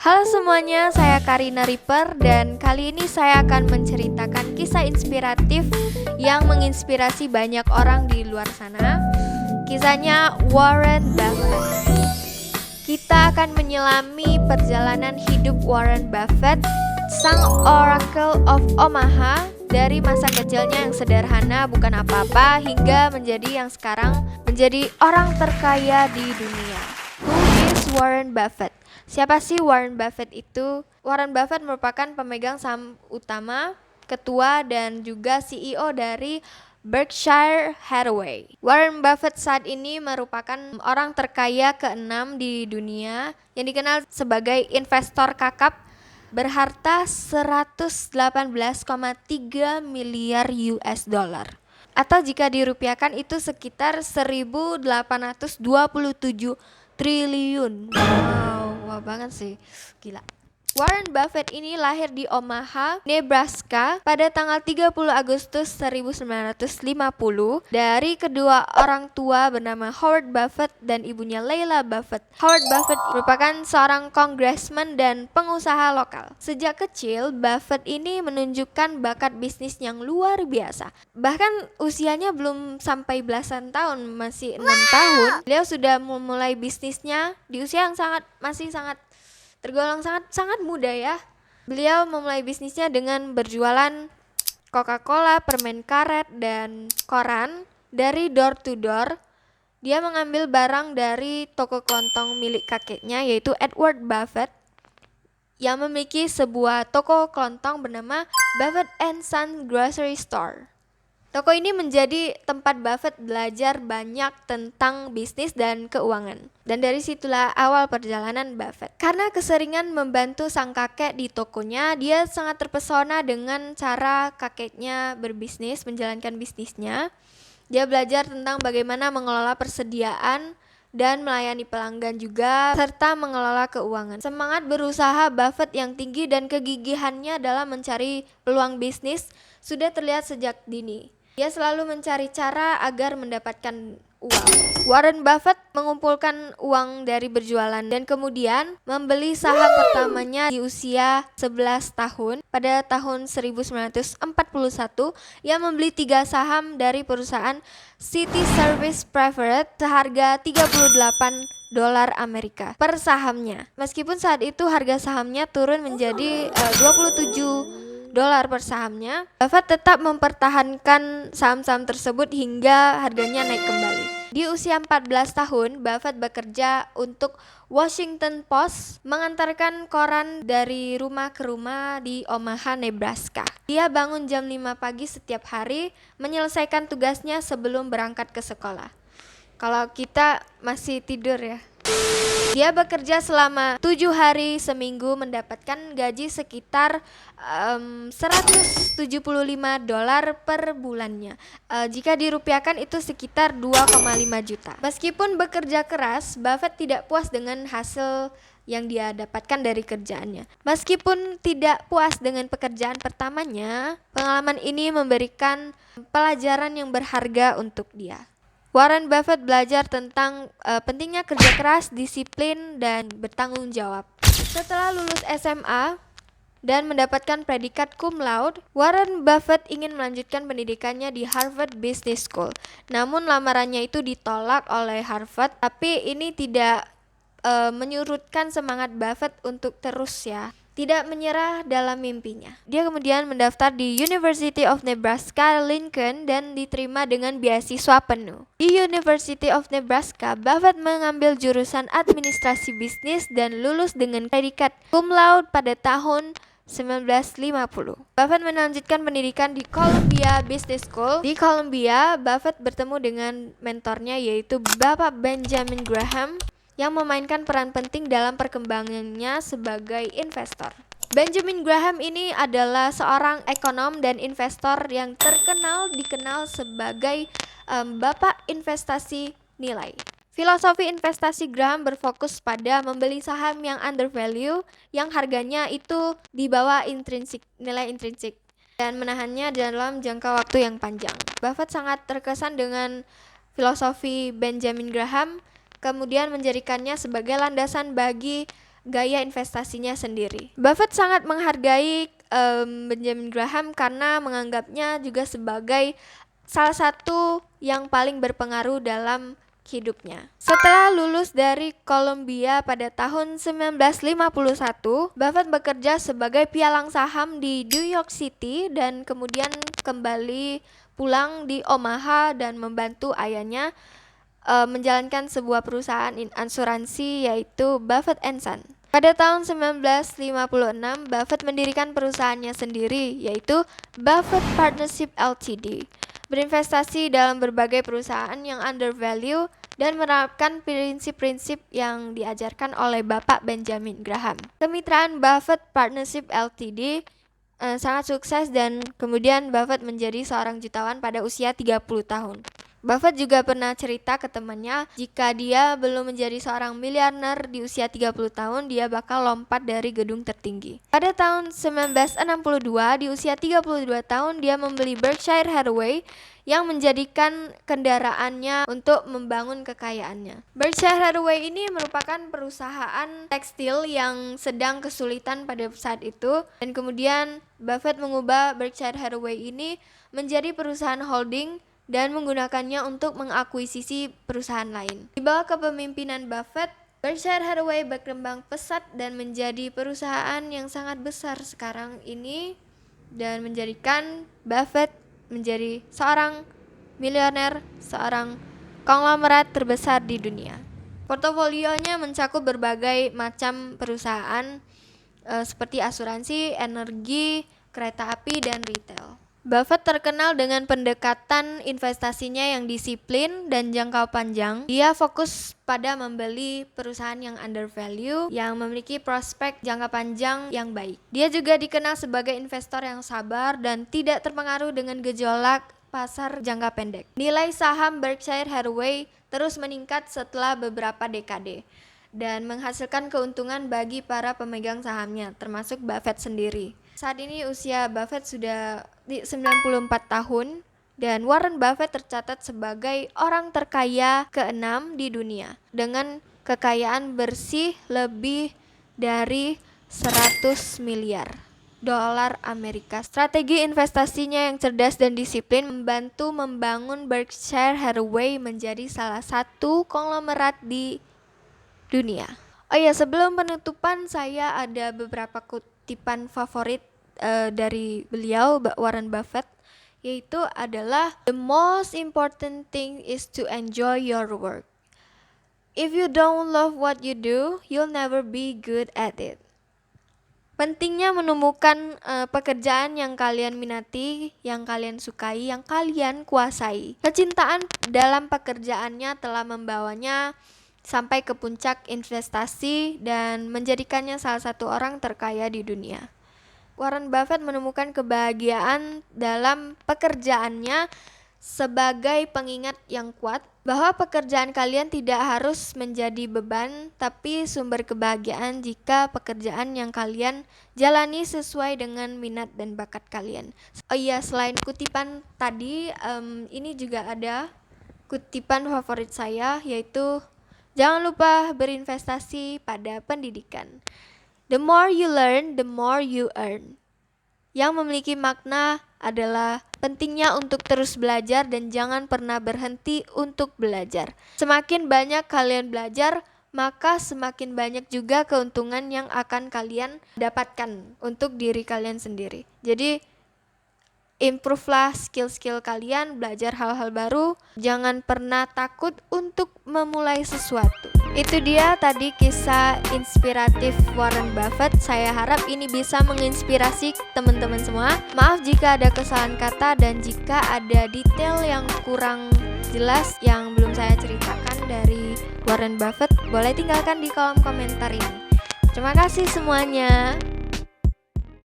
Halo semuanya, saya Karina Ripper dan kali ini saya akan menceritakan kisah inspiratif yang menginspirasi banyak orang di luar sana. Kisahnya Warren Buffett. Kita akan menyelami perjalanan hidup Warren Buffett, sang Oracle of Omaha, dari masa kecilnya yang sederhana bukan apa-apa hingga menjadi yang sekarang menjadi orang terkaya di dunia. Who is Warren Buffett? Siapa sih Warren Buffett itu? Warren Buffett merupakan pemegang saham utama, ketua dan juga CEO dari Berkshire Hathaway. Warren Buffett saat ini merupakan orang terkaya ke-6 di dunia yang dikenal sebagai investor kakap berharta 118,3 miliar US dollar. Atau jika dirupiahkan itu sekitar 1.827 triliun. Wow banget sih, gila. Warren Buffett ini lahir di Omaha, Nebraska pada tanggal 30 Agustus 1950 dari kedua orang tua bernama Howard Buffett dan ibunya Leila Buffett. Howard Buffett merupakan seorang congressman dan pengusaha lokal. Sejak kecil, Buffett ini menunjukkan bakat bisnis yang luar biasa. Bahkan usianya belum sampai belasan tahun, masih 6 tahun. Beliau sudah memulai bisnisnya di usia yang masih sangat tergolong sangat muda ya. Beliau memulai bisnisnya dengan berjualan Coca-Cola, permen karet, dan koran dari door to door. Dia mengambil barang dari toko kelontong milik kakeknya yaitu Edward Buffett yang memiliki sebuah toko kelontong bernama Buffett and Son Grocery Store. Toko ini menjadi tempat Buffett belajar banyak tentang bisnis dan keuangan. Dan dari situlah awal perjalanan Buffett. Karena keseringan membantu sang kakek di tokonya, dia sangat terpesona dengan cara kakeknya berbisnis, menjalankan bisnisnya. Dia belajar tentang bagaimana mengelola persediaan dan melayani pelanggan juga, serta mengelola keuangan. Semangat berusaha Buffett yang tinggi dan kegigihannya dalam mencari peluang bisnis sudah terlihat sejak dini. Dia selalu mencari cara agar mendapatkan uang. Warren Buffett mengumpulkan uang dari berjualan dan kemudian membeli saham pertamanya di usia 11 tahun. Pada tahun 1941, ia membeli 3 saham dari perusahaan City Service Preferred seharga $38 Amerika per sahamnya. Meskipun saat itu harga sahamnya turun menjadi $27 per sahamnya, Buffett tetap mempertahankan saham-saham tersebut hingga harganya naik kembali. Di usia 14 tahun, Buffett bekerja untuk Washington Post, mengantarkan koran dari rumah ke rumah di Omaha, Nebraska. Dia bangun jam 5 pagi setiap hari, menyelesaikan tugasnya sebelum berangkat ke sekolah. Kalau kita masih tidur ya. Dia bekerja selama 7 hari seminggu, mendapatkan gaji sekitar $175 per bulannya. Jika dirupiahkan itu sekitar 2,5 juta. Meskipun bekerja keras, Buffett tidak puas dengan hasil yang dia dapatkan dari kerjaannya. Meskipun tidak puas dengan pekerjaan pertamanya, pengalaman ini memberikan pelajaran yang berharga untuk dia. Warren Buffett belajar tentang pentingnya kerja keras, disiplin, dan bertanggung jawab. Setelah lulus SMA dan mendapatkan predikat cum laude, Warren Buffett ingin melanjutkan pendidikannya di Harvard Business School. Namun lamarannya itu ditolak oleh Harvard, tapi ini tidak menyurutkan semangat Buffett untuk terus tidak menyerah dalam mimpinya. Dia kemudian mendaftar di University of Nebraska Lincoln dan diterima dengan beasiswa penuh. Di University of Nebraska, Buffett mengambil jurusan administrasi bisnis dan lulus dengan predikat cum laude pada tahun 1950. Buffett melanjutkan pendidikan di Columbia Business School. Di Columbia, Buffett bertemu dengan mentornya yaitu Bapak Benjamin Graham yang memainkan peran penting dalam perkembangannya sebagai investor. Benjamin Graham ini adalah seorang ekonom dan investor yang dikenal sebagai Bapak Investasi Nilai. Filosofi investasi Graham berfokus pada membeli saham yang undervalue, yang harganya itu di bawah nilai intrinsik, dan menahannya dalam jangka waktu yang panjang. Buffett sangat terkesan dengan filosofi Benjamin Graham, kemudian menjadikannya sebagai landasan bagi gaya investasinya sendiri. Buffett sangat menghargai Benjamin Graham karena menganggapnya juga sebagai salah satu yang paling berpengaruh dalam hidupnya. Setelah lulus dari Columbia pada tahun 1951, Buffett bekerja sebagai pialang saham di New York City dan kemudian kembali pulang di Omaha dan membantu ayahnya menjalankan sebuah perusahaan asuransi yaitu Buffett & Son. Pada tahun 1956, Buffett mendirikan perusahaannya sendiri yaitu Buffett Partnership Ltd. Berinvestasi dalam berbagai perusahaan yang undervalue dan menerapkan prinsip-prinsip yang diajarkan oleh Bapak Benjamin Graham. Kemitraan Buffett Partnership Ltd sangat sukses dan kemudian Buffett menjadi seorang jutawan pada usia 30 tahun. Buffett juga pernah cerita ke temannya jika dia belum menjadi seorang miliarder di usia 30 tahun, dia bakal lompat dari gedung tertinggi. Pada tahun 1962, di usia 32 tahun, dia membeli Berkshire Hathaway yang menjadikan kendaraannya untuk membangun kekayaannya. Berkshire Hathaway ini merupakan perusahaan tekstil yang sedang kesulitan pada saat itu, dan kemudian Buffett mengubah Berkshire Hathaway ini menjadi perusahaan holding dan menggunakannya untuk mengakuisisi perusahaan lain. Di bawah kepemimpinan Buffett, Berkshire Hathaway berkembang pesat dan menjadi perusahaan yang sangat besar sekarang ini dan menjadikan Buffett menjadi seorang miliuner, seorang konglomerat terbesar di dunia. Portofolionya mencakup berbagai macam perusahaan seperti asuransi, energi, kereta api, dan retail. Buffett terkenal dengan pendekatan investasinya yang disiplin dan jangka panjang. Dia fokus pada membeli perusahaan yang undervalue, yang memiliki prospek jangka panjang yang baik. Dia juga dikenal sebagai investor yang sabar dan tidak terpengaruh dengan gejolak pasar jangka pendek. Nilai saham Berkshire Hathaway terus meningkat setelah beberapa dekade dan menghasilkan keuntungan bagi para pemegang sahamnya, termasuk Buffett sendiri. Saat ini usia Buffett sudah 94 tahun dan Warren Buffett tercatat sebagai orang terkaya ke-6 di dunia dengan kekayaan bersih lebih dari 100 miliar dolar Amerika. Strategi investasinya yang cerdas dan disiplin membantu membangun Berkshire Hathaway menjadi salah satu konglomerat di dunia. Oh ya, sebelum penutupan saya ada beberapa kutipan favorit dari beliau, Warren Buffett, yaitu adalah the most important thing is to enjoy your work. If you don't love what you do, you'll never be good at it. Pentingnya menemukan pekerjaan yang kalian minati, yang kalian sukai, yang kalian kuasai. Kecintaan dalam pekerjaannya telah membawanya sampai ke puncak investasi dan menjadikannya salah satu orang terkaya di dunia. Warren Buffett menemukan kebahagiaan dalam pekerjaannya sebagai pengingat yang kuat bahwa pekerjaan kalian tidak harus menjadi beban, tapi sumber kebahagiaan jika pekerjaan yang kalian jalani sesuai dengan minat dan bakat kalian. Oh iya, selain kutipan tadi, ini juga ada kutipan favorit saya, yaitu jangan lupa berinvestasi pada pendidikan. The more you learn, the more you earn. Yang memiliki makna adalah pentingnya untuk terus belajar dan jangan pernah berhenti untuk belajar. Semakin banyak kalian belajar, maka semakin banyak juga keuntungan yang akan kalian dapatkan untuk diri kalian sendiri. Jadi, improve-lah skill-skill kalian, belajar hal-hal baru, jangan pernah takut untuk memulai sesuatu. Itu dia tadi kisah inspiratif Warren Buffett. Saya harap ini bisa menginspirasi teman-teman semua. Maaf jika ada kesalahan kata dan jika ada detail yang kurang jelas yang belum saya ceritakan dari Warren Buffett, boleh tinggalkan di kolom komentar ini. Terima kasih semuanya.